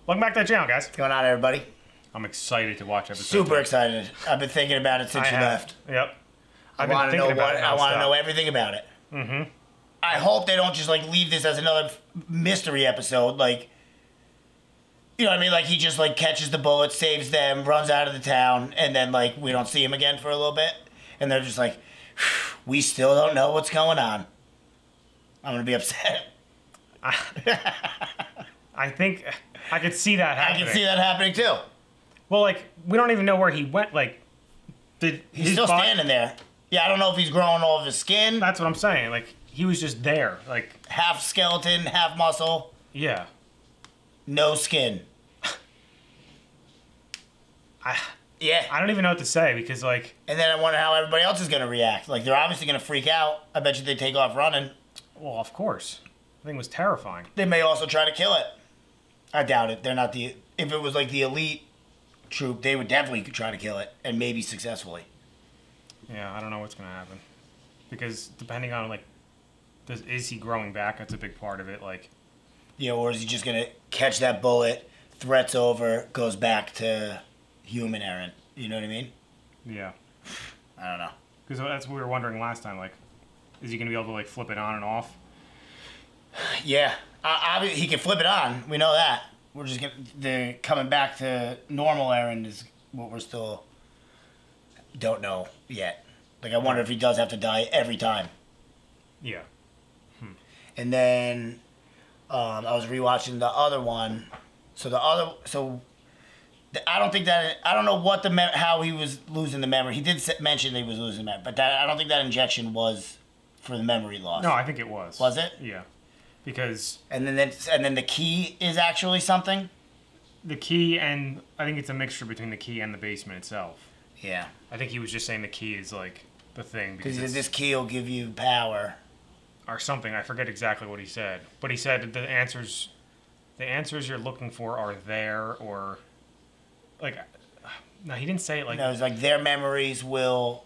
Welcome back to the channel, guys. What's going on, everybody? I'm excited to watch episode Super 2. excited. I've been thinking about it since you left. Yep. I want to know I want to know everything about it. Mm-hmm. I hope they don't just like leave this as another mystery episode. Like, you know what I mean? Like he just like catches the bullet, saves them, runs out of the town, and then like we don't see him again for a little bit, and they're just like, we still don't know what's going on. I'm gonna be upset. I think I could see that happening. I can see that happening too. Well, like we don't even know where he went. Like, he's still standing there. Yeah, I don't know if he's growing all of his skin. That's what I'm saying. Like he was just there. Like half skeleton, half muscle. Yeah. No skin. Yeah. I don't even know what to say because like. And then I wonder how everybody else is gonna react. Like they're obviously gonna freak out. I bet you they take off running. Well, of course. The thing was terrifying. They may also try to kill it. I doubt it. They're not the. If it was like the elite troop, they would definitely try to kill it and maybe successfully. Yeah, I don't know what's gonna happen because depending on like, is he growing back? That's a big part of it. Like. Yeah, or is he just gonna catch that bullet? Threat's over. Goes back to human Eren. You know what I mean? Yeah. I don't know. Because that's what we were wondering last time. Like, is he gonna be able to like flip it on and off? Yeah, he can flip it on. We know that. We're just the coming back to normal Eren is what we're still don't know yet. Like I wonder if he does have to die every time. Yeah. And then I was rewatching the other one. I don't think that I don't know what how he was losing the memory. He did mention that he was losing memory, but I don't think that injection was for the memory loss. No, I think it was. Was it? Yeah. Because and then the key is actually something. The key, and I think it's a mixture between the key and the basement itself. Yeah. I think he was just saying the key is like the thing because this key will give you power or something. I forget exactly what he said, but he said the answers you're looking for are there, or like no, he didn't say it like. No, it's like their memories will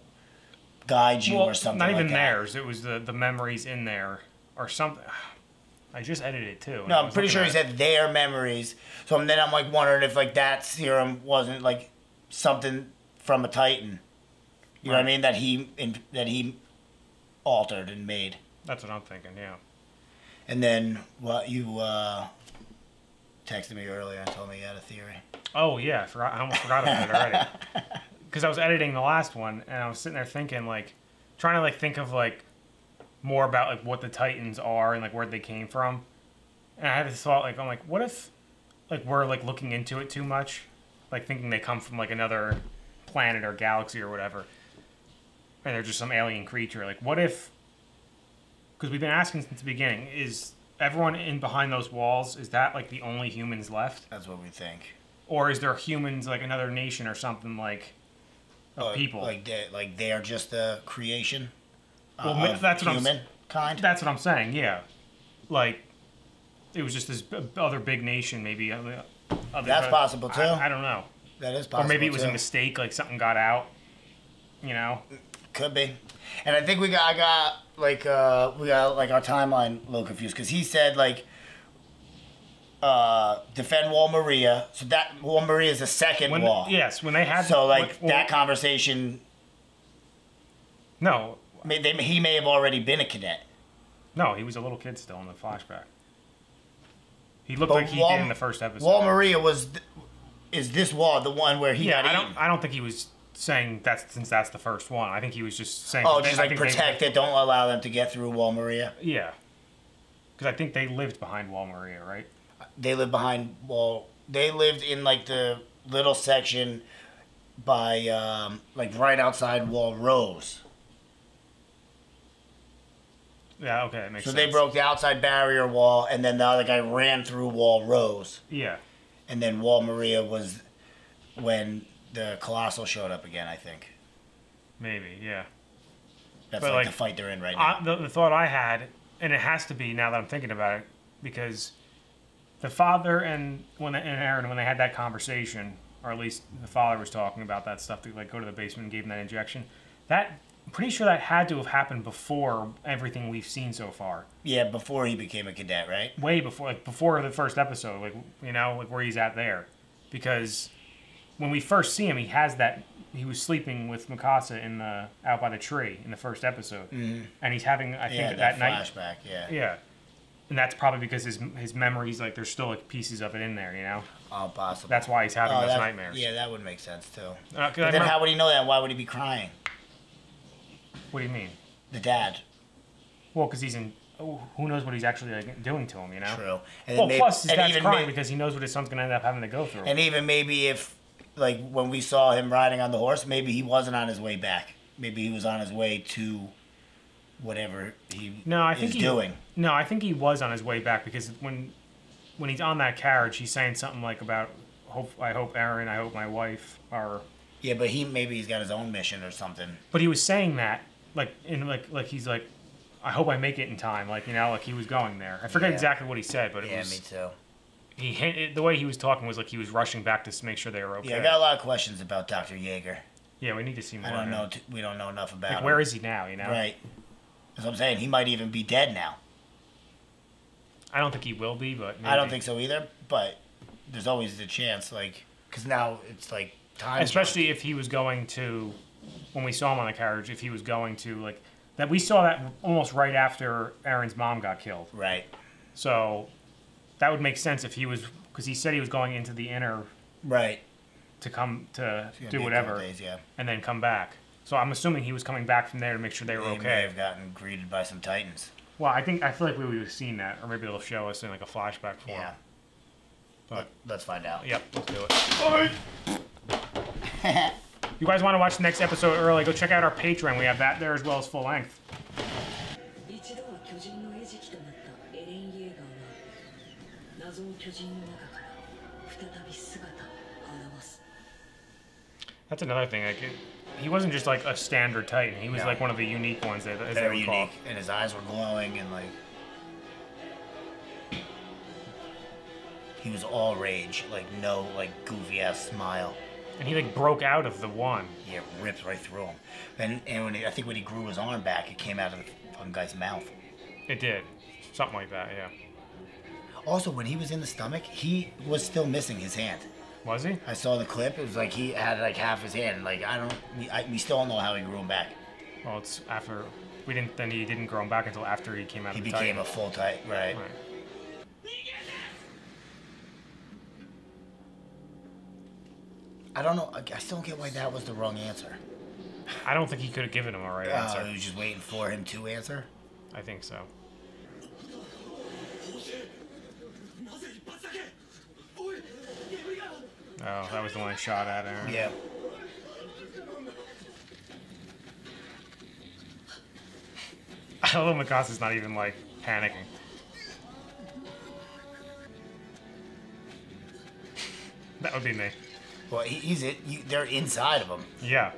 guide you or something. Not even like that. theirs. It was the memories in there or something. I just edited it too. No, I'm pretty sure he said their memories. So then I'm like wondering if like that serum wasn't like something from a Titan. You know what I mean? That he altered and made. That's what I'm thinking. Yeah. And then what you texted me earlier and told me you had a theory. Oh yeah, I almost forgot about it already. Because I was editing the last one and I was sitting there thinking like, trying to like think of like. More about like what the Titans are and like where they came from, and I had this thought like I'm like, what if like we're like looking into it too much, like thinking they come from like another planet or galaxy or whatever, and they're just some alien creature. Like what if? Because we've been asking since the beginning, is everyone in behind those walls, is that like the only humans left? That's what we think. Or is there humans like another nation or something like of people? Like they're just a creation. Well, that's what kind. That's what I'm saying. Yeah, like it was just this other big nation, maybe. That's possible too. I don't know. That is possible. Or maybe it was a mistake, like something got out. You know. Could be. And I think we got our timeline a little confused because he said like defend Wall Maria. So that Wall Maria is the second wall. Yes, when they had. So like that conversation. No. He may have already been a cadet. No, he was a little kid still in the flashback. He looked like he did in the first episode. Wall Maria is this wall the one where he got eaten? I don't think he was saying since that's the first one. I think he was just saying. Oh, just like protect it. Don't allow them to get through Wall Maria. Yeah, because I think they lived behind Wall Maria, right? They lived behind Wall. They lived in like the little section by like right outside Wall Rose. Yeah, okay, that makes sense. So they broke the outside barrier wall, and then the other guy ran through Wall Rose. Yeah. And then Wall Maria was when the Colossal showed up again, I think. Maybe, yeah. That's like the fight they're in right now. The thought I had, and it has to be now that I'm thinking about it, because the father and Eren, when they had that conversation, or at least the father was talking about that stuff to like go to the basement and gave him that injection, that pretty sure that had to have happened before everything we've seen so far. Yeah, before he became a cadet, right? Way before, like before the first episode, like you know, like where he's at there, because when we first see him, he has that. He was sleeping with Mikasa in the out by the tree in the first episode, and he's having I think that night flashback. Yeah. Yeah, and that's probably because his memories like there's still like pieces of it in there, you know. Oh, possible. That's why he's having those nightmares. Yeah, that would make sense too. 'Cause But then how would he know that? Why would he be crying? What do you mean? The dad. Well, because he's in. Oh, who knows what he's actually like, doing to him, you know? True. And Well, then plus his dad's even crying because he knows what his son's gonna end up having to go through. And even maybe if, like, when we saw him riding on the horse, maybe he wasn't on his way back. Maybe he was on his way to whatever he is doing. No, I think he was on his way back because when he's on that carriage, he's saying something like about I hope Eren, I hope my wife are. Yeah, but maybe he's got his own mission or something. But he was saying that like he's like, I hope I make it in time, like you know, like he was going there. I forget exactly what he said, but it was. Yeah, me too. The way he was talking was like he was rushing back to make sure they were okay. Yeah, I got a lot of questions about Dr. Yeager. Yeah, we need to see more. I don't know. We don't know enough about him. Where is he now? You know. Right. That's what I'm saying. He might even be dead now. I don't think he will be, but maybe. I don't think so either. But there's always the chance, like, because now it's like time. Especially if he was going to, when we saw him on the carriage, if he was going to like that, we saw that almost right after Eren's mom got killed. Right. So that would make sense if he was, because he said he was going into the inner. Right. To come to do whatever, days, yeah. And then come back. So I'm assuming he was coming back from there to make sure they were okay. He may have gotten greeted by some Titans. Well, I feel like we would have seen that, or maybe they'll show us in like a flashback form. Yeah. But let's find out. Yep, let's do it. You guys want to watch the next episode early? Go check out our Patreon. We have that there as well as full length. That's another thing. Like, he wasn't just like a standard Titan. He was like one of the unique ones. Very unique, and his eyes were glowing, and like he was all rage, like no like goofy ass smile. And he like broke out of the one. Yeah, ripped right through him. And I think when he grew his arm back, it came out of the fucking guy's mouth. It did, something like that. Yeah. Also, when he was in the stomach, he was still missing his hand. Was he? I saw the clip. It was like he had like half his hand. Like we still don't know how he grew him back. Well, it's after we didn't. Then he didn't grow him back until after he came out. He of the became Titan. a full Titan, right? I don't know. I still don't get why that was the wrong answer. I don't think he could have given him a right answer. He was just waiting for him to answer. I think so. Oh, that was the one I shot at Eren. Yeah. I love Mikasa's not even like panicking. That would be me. Well, they're inside of him. Yeah.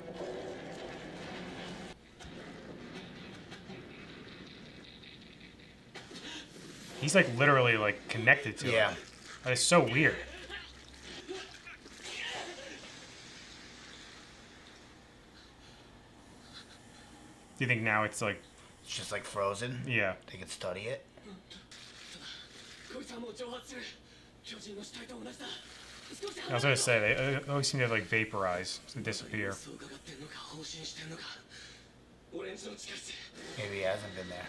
He's like literally like connected to it. Yeah. That is so weird. Do you think now it's like... It's just like frozen? Yeah. They can study it? I was gonna say, they always seem to like vaporize, to disappear. Maybe he hasn't been there.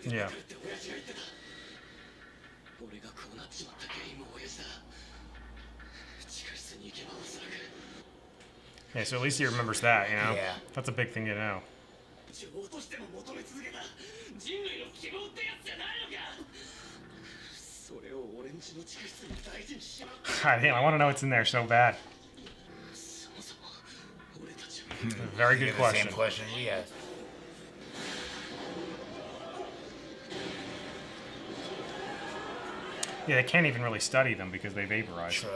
Yeah. Yeah, so at least he remembers that, you know? Yeah. That's a big thing to know. God damn, I want to know what's in there so bad. Very good question. Same question we asked. Yeah, they can't even really study them because they vaporize. True.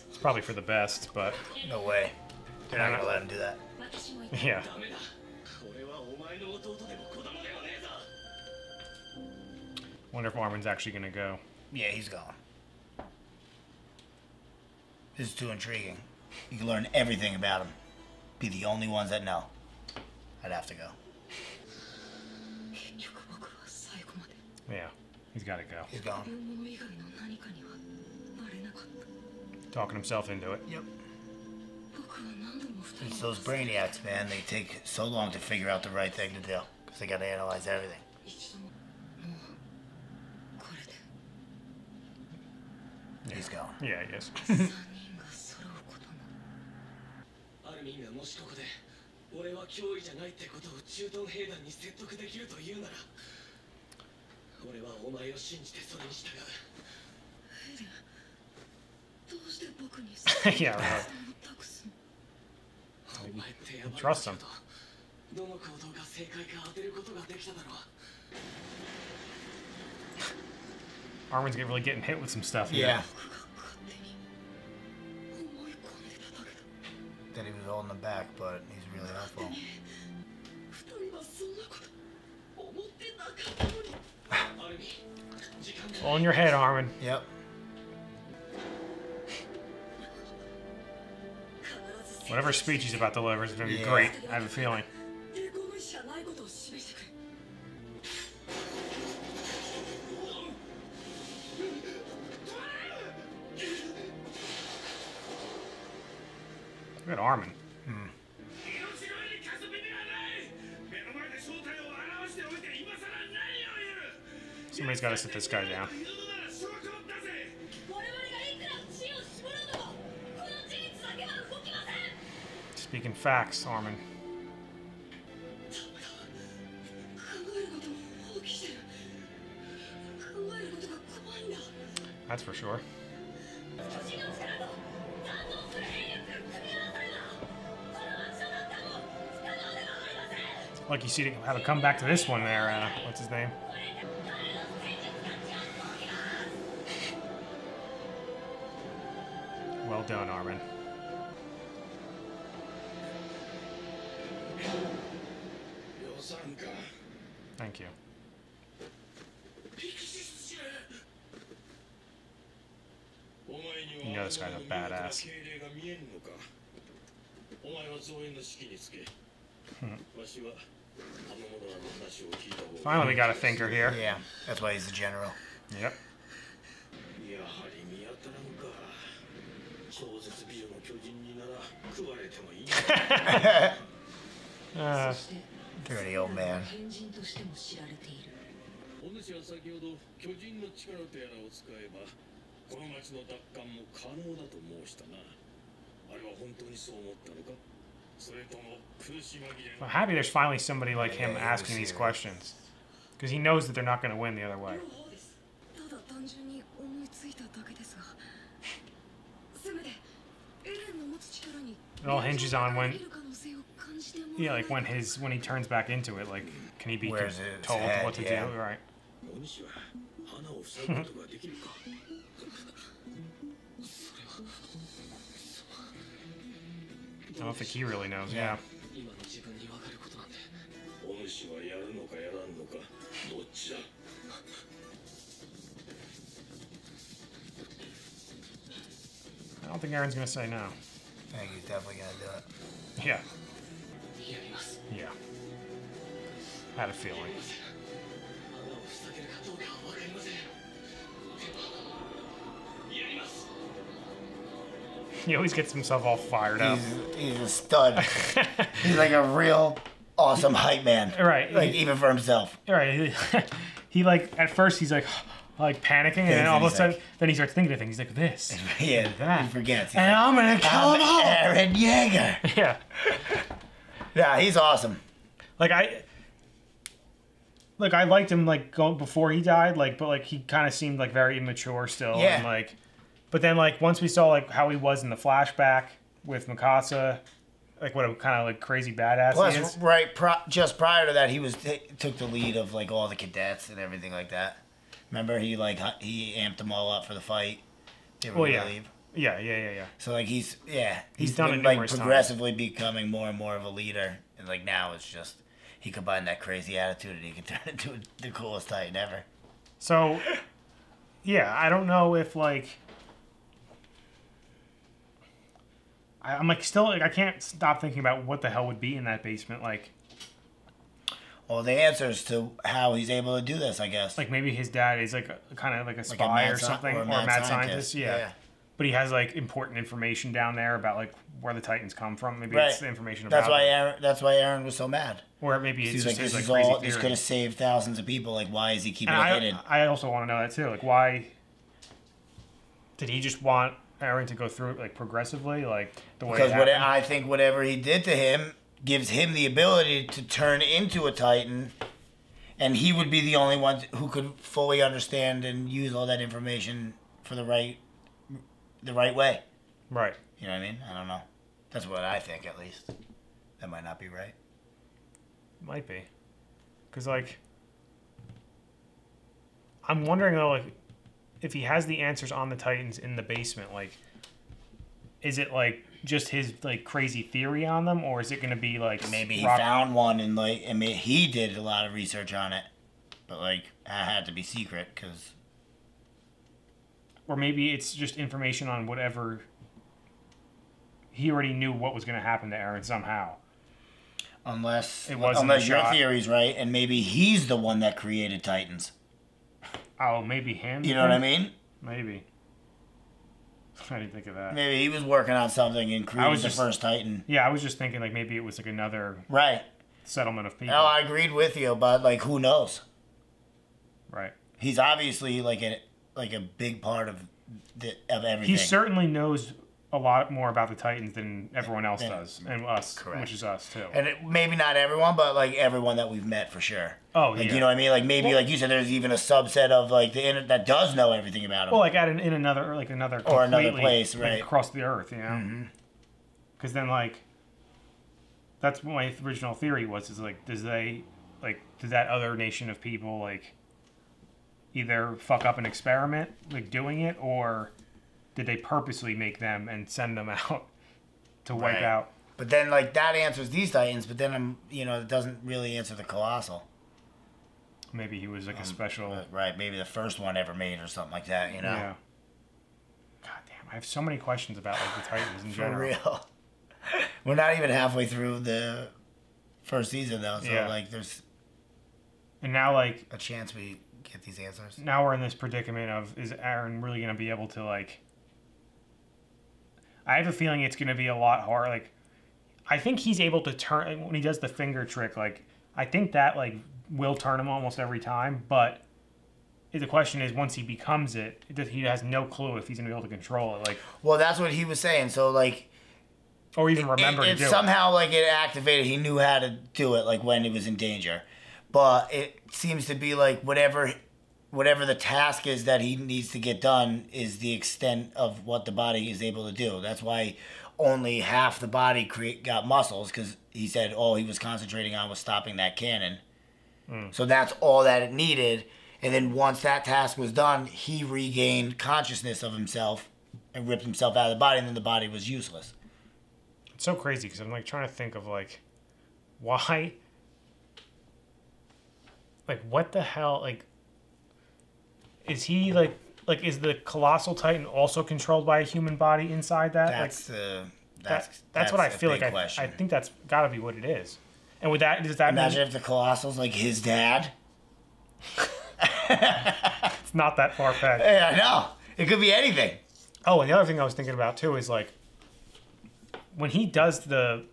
It's probably for the best, but... No way. They're not gonna let him do that. Yeah. Wonder if Armin's actually gonna go. Yeah, he's gone. This is too intriguing. You can learn everything about him. Be the only ones that know. I'd have to go. Yeah, he's got to go. He's gone. Talking himself into it. Yep. It's those brainiacs, man. They take so long to figure out the right thing to do because they got to analyze everything. He's gone. Yeah, he is. アルミンがもしここで俺は脅威じゃないってことを駐屯兵団に説得できるというなら俺はお前を信じてそれに従う。どうして僕に Yeah, right. お前ってやばい Trust him. どの行動が正解か当てることができただろう。 Armin's really getting hit with some stuff here. Yeah. That he was holding them back, but he's really helpful. All in your head, Armin. Yep. Whatever speech he's about to deliver is going to be great. I have a feeling. Look at Armin. Somebody's got to sit this guy down. Speaking facts, Armin. That's for sure. Like you see how to come back to this one there. What's his name? Well done, Armin. Thank you. You know this guy's a badass. Finally, we got a thinker here. Yeah, that's why he's the general. Yep. Dirty old man. お主は先ほど巨人の力とやらを使えばこの町の奪還も可能だと申したな。あれは本当にそう思ったのかそれとも苦し紛れ I'm happy there's finally somebody like him asking these questions. Because he knows that they're not going to win the other way. It all hinges on when, yeah, like when he turns back into it. Like, can he be Where's his told head? what to Yeah. do? Right. お主は花を塞ぐことができるかそれは I don't think he really knows. Yeah. 今の自分に分かることなんてお主はやるのかやらんのかどっちだ I don't think Aaron's going to say no. I think he's definitely gonna do it. Yeah. やります Yeah. I had a feeling. 花を塞げるかどうかは分かりませんでもやります He always gets himself all fired up. He's a stud. He's like a real awesome hype man. Right. Like even for himself. Right. He like at first he's like panicking, and then all of a sudden, then he starts thinking of things. He's like this, Yeah, that. he forgets. He's and like, I'm gonna kill I'm him all. Aaron Yeager. Yeah. Yeah, he's awesome. Like I liked him like going before he died, like, but like he kind of seemed like very immature still, Yeah. and like, but then like once we saw like how he was in the flashback with Mikasa, like what a kind of like crazy badass he is. Plus, right, just prior to that, he was took the lead of like all the cadets and everything like that. Remember, he amped them all up for the fight. They were Well, gonna yeah. leave. Yeah. So like he's done been, it like numerous progressively becoming more and more of a leader, and like now it's just he combined that crazy attitude and he can turn into the coolest Titan ever. So, yeah, I don't know if like I'm like still like I can't stop thinking about what the hell would be in that basement. Like Well, the answers to how he's able to do this, I guess. maybe his dad is like kind of like a Like a spy mad or something, or a mad scientist. scientist. Yeah. Yeah. But he has like important information down there about like where the Titans come from. Maybe Right. it's the information about That's why them. That's why Aaron was so mad. Or maybe it's He's just like, his this is crazy all. This theory. could have saved thousands of people. Like, why is he keeping And it hidden? I also want to know that too. Like, why did he just want Aaron to go through it like progressively, like the way? Because it happened? I think whatever he did to him gives him the ability to turn into a Titan, and he would be the only one who could fully understand and use all that information for the right way. Right. You know what I mean? I don't know. That's what I think, at least. That might not be right. Might be. Because, like, I'm wondering, though, like, if he has the answers on the Titans in the basement, like, is it, like, just his, like, crazy theory on them, or is it going to be, like... Maybe he found one and, like, I mean, he did a lot of research on it. But, like, it had to be secret, because... Or maybe it's just information on whatever... He already knew what was going to happen to Aaron somehow. Unless It wasn't your shot. theory's right, and maybe he's the one that created Titans. Oh, maybe him? You know what I mean? Maybe. I didn't think of that. Maybe he was working on something and created the first Titan. Yeah, I was just thinking, like, maybe it was, like, another Right. settlement of people. No, I agreed with you, but, like, who knows? Right. He's obviously, like a big part of everything. He certainly knows a lot more about the Titans than everyone else Than- does, and us, Correct. which is us too. And maybe not everyone, but, like, everyone that we've met for sure. Oh, Like, yeah. you know what I mean? Like, maybe, like you said, there's even a subset of, like, the internet that does know everything about him. Well, like in another Or another completely, place, like, right. across the earth, you know. Because then, like, that's what my original theory was: is like, does that other nation of people like either fuck up an experiment, like doing it, or did they purposely make them and send them out to wipe Right. out? But then, like, that answers these Titans, but then, it doesn't really answer the Colossal. Maybe he was like a special. Right, maybe the first one ever made or something like that, you know? Yeah. God damn, I have so many questions about like the Titans in For general. real. We're not even halfway through the first season, though, so, Yeah. like, there's And now, like, a chance we get these answers. now we're in this predicament of, is Aaron really going to be able to, like... I have a feeling it's going to be a lot hard. Like, I think he's able to turn... When he does the finger trick, like, I think that, like, will turn him almost every time, but the question is, once he becomes it, he has no clue if he's going to be able to control it. Like, Well, that's what he was saying, so, like... or even remember to it do it. somehow, like, it activated. He knew how to do it, like, when he was in danger. But it seems to be, like, whatever the task is that he needs to get done is the extent of what the body is able to do. That's why only half the body got muscles, because he said all he was concentrating on was stopping that cannon. So that's all that it needed. And then once that task was done, he regained consciousness of himself and ripped himself out of the body, and then the body was useless. It's so crazy because I'm like trying to think of like why, like what the hell, like is he like is the Colossal Titan also controlled by a human body inside that? That's what I feel like. I think that's got to be what it is. And with that, does that Imagine mean if the Colossal's like his dad. it's not that far fetched? Hey, I know. It could be anything. Oh, and the other thing I was thinking about too is like when he did the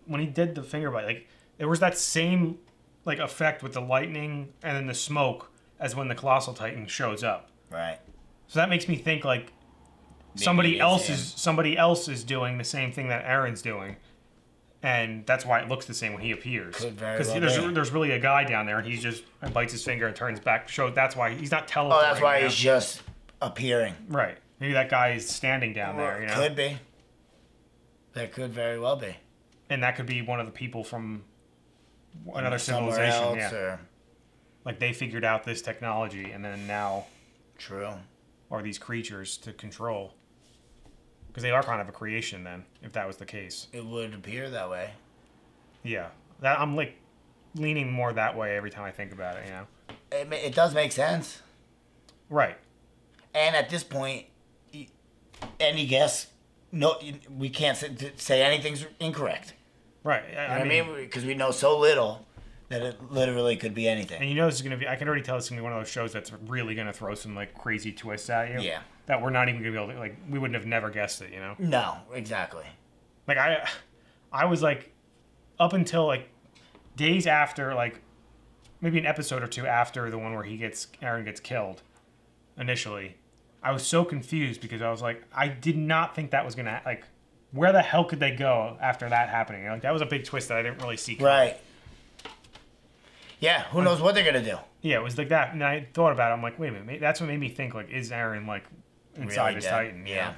finger bite, like there was that same like effect with the lightning and then the smoke as when the Colossal Titan shows up. Right. So that makes me think like Maybe somebody it is somebody else is doing the same thing that Aaron's doing, and that's why it looks the same when he appears. Could very Because well be. there's really a guy down there, and he just bites his finger and turns back. That's why he's not teleporting. Oh, that's why you know? he's just appearing. Right. Maybe that guy is standing down there. You know. Could be. That could very well be. And that could be one of the people from another Somewhere civilization. else, Yeah. or... Like they figured out this technology, and then now True. are these creatures to control. Because they are kind of a creation then, if that was the case. It would appear that way. Yeah. That I'm like leaning more that way every time I think about it, you know? It does make sense. Right. And at this point, any guess no, we can't say anything's incorrect. Right. You know what I mean? Because we know so little that it literally could be anything. And you know this is going to be, I can already tell it's going to be one of those shows that's really going to throw some, like, crazy twists at you. Yeah. That we're not even going to be able to, like, we wouldn't have never guessed it, you know? No, exactly. Like, I was, like, up until, like, days after, like, maybe an episode or two after the one where Eren gets killed initially, I was so confused because I was like, I did not think that was going to, like, where the hell could they go after that happening? Like, that was a big twist that I didn't really see coming. Right. Yeah, who knows what they're going to do? Yeah, it was like that. And I thought about it. I'm like, wait a minute. That's what made me think, like, is Eren, like, inside Really his dead. Titan? Yeah.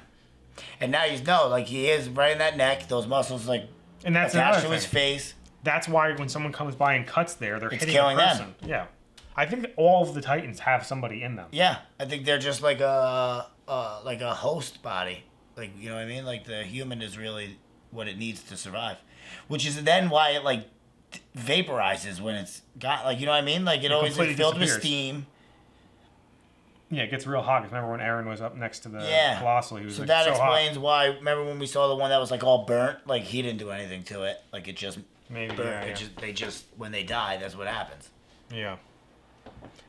And now you know, like, he is right in that neck. Those muscles, like, And that's attached another to his thing. face. That's why when someone comes by and cuts there, they're It's hitting killing the them. person. Yeah. I think that all of the Titans have somebody in them. Yeah, I think they're just like a host body. Like, you know what I mean? Like, the human is really what it needs to survive. Which is then why it, like, vaporizes when it's got, like, you know what I mean? Like, it always completely is filled with disappears. steam. Yeah, it gets real hot. 'Cause remember when Eren was up next to the Yeah. Colossal? He was So like, that so explains hot. why, remember when we saw the one that was, like, all burnt? Like, he didn't do anything to it. Like, it just Maybe, burnt. yeah, They just, when they die, that's what happens. Yeah.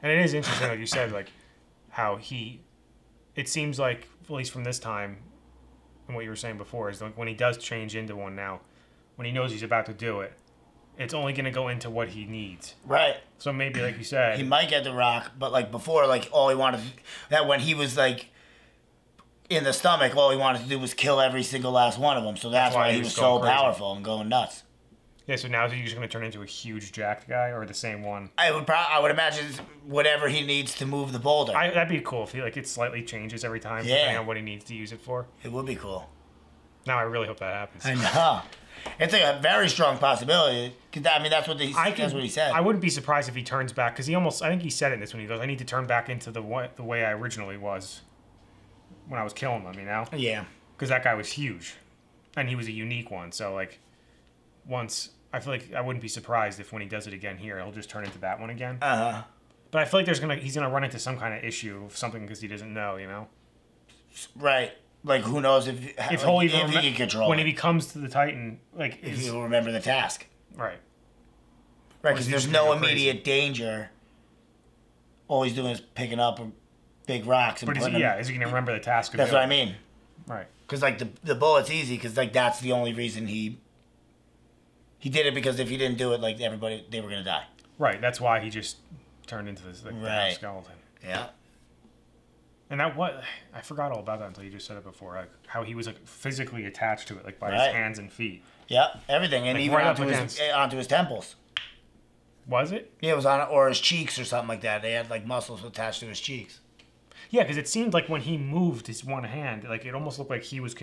And it is interesting, like you said, like, how it seems like, at least from this time, and what you were saying before, is like when he does change into one now, when he knows he's about to do it, it's only going to go into what he needs. Right. So maybe, like you said, He might get the rock, but, like, before, like, all he wanted, that when he was, like, in the stomach, all he wanted to do was kill every single last one of them. So that's why he was so going crazy. powerful and going nuts. yeah. So now is he just going to turn into a huge jacked guy, or the same one? I would imagine whatever he needs to move the boulder. That'd be cool if he, like, it slightly changes every time, Yeah. depending on what he needs to use it for. It would be cool. Now I really hope that happens. I know. It's like a very strong possibility. 'Cause I mean, that's what he said. I wouldn't be surprised if he turns back, because I think he said it in this when he goes, I need to turn back into the way I originally was when I was killing them, you know? Yeah. Because that guy was huge, and he was a unique one. So, like, I feel like I wouldn't be surprised if when he does it again here, he'll just turn into that one again. Uh-huh. But I feel like he's gonna run into some kind of issue of something because he doesn't know, you know? Right. Like, who knows if If like, he'll even if he can control when it. he becomes to the Titan, like, If he'll remember the task. right. Right, Or because is he there's just no gonna go immediate danger. All he's doing is picking up big rocks and But putting them. is he gonna remember the task? Of That's doing what I it? mean. Right. Because, like, the bullet's easy because, like, that's the only reason he did it, because if he didn't do it, like, everybody, they were going to die. Right. That's why he just turned into this, like, Right. skeleton. Yeah. And I forgot all about that until you just said it before. Like how he was, like, physically attached to it, like by Right. his hands and feet. Yeah, everything. And Like, even right up onto his temples. Was it? Yeah, it was or his cheeks or something like that. They had, like, muscles attached to his cheeks. Yeah, because it seemed like when he moved his one hand, like it almost looked like he was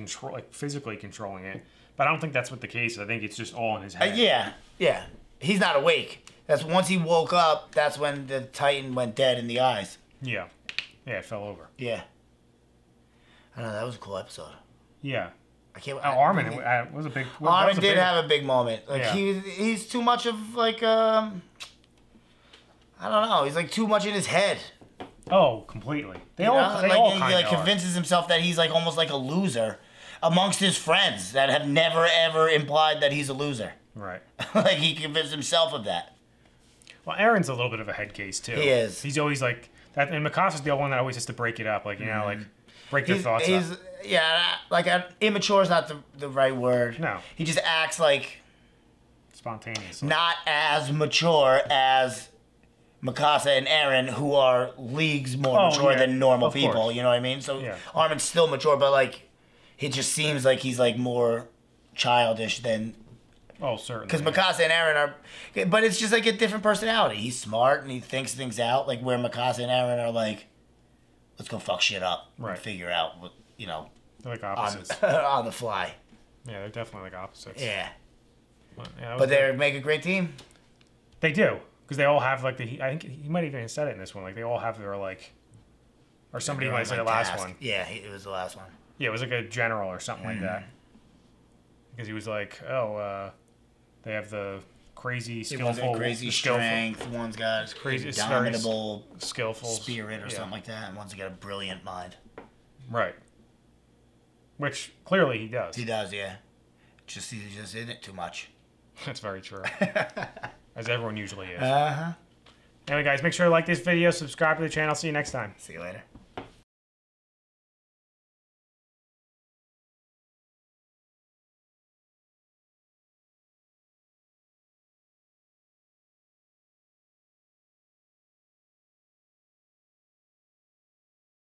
physically controlling it. But I don't think that's what the case is. I think it's just all in his head. Yeah. He's not awake. That's once he woke up, that's when the Titan went dead in the eyes. Yeah. Yeah, it fell over. Yeah. I know, that was a cool episode. Yeah. I can't. Armin was a big. that Armin was a did big- have a big moment. Like, Yeah. he's too much of, like, I don't know. He's, like, too much in his head. Oh, completely. They You all. know? They Like, all he, kind like, of are. convinces himself that he's, like, almost like a loser amongst his friends that have never ever implied that he's a loser. Right. Like, he convinced himself of that. Well, Aaron's a little bit of a head case too. He is. He's always like that, and Mikasa's the one that always has to break it up. Like, you know, like break their thoughts up. Yeah, like, immature is not the right word. No. He just acts like Spontaneously. not as mature as Mikasa and Eren, who are leagues more Oh, mature yeah, than normal of people. course. You know what I mean? So Yeah. Armin's still mature, but, like, it just seems like he's, like, more childish than. Oh, certainly. Because Mikasa and Eren are. But it's just, like, a different personality. He's smart and he thinks things out. Like, where Mikasa and Eren are like, let's go fuck shit up. Right. And figure out what, you know, They're like on, opposites. on the fly. Yeah, they're definitely like opposites. Yeah. But, yeah, that was But they good. make a great team. They do, because they all have like I think he might even have said it in this one. Like they all have their like, or somebody might have said it last Task. one. Yeah, it was the last one. Yeah, it was like a general or something like that. Because he was like, they have the crazy One's skillful, got crazy skillful, strength. One's got crazy, it's very indomitable skillful spirit or yeah. something like that. And one's got a brilliant mind. Right. Which clearly he does. He does, yeah. Just he's just in it too much. That's very true. As everyone usually is. Uh-huh. Anyway, guys, make sure to like this video, subscribe to the channel. See you next time. See you later.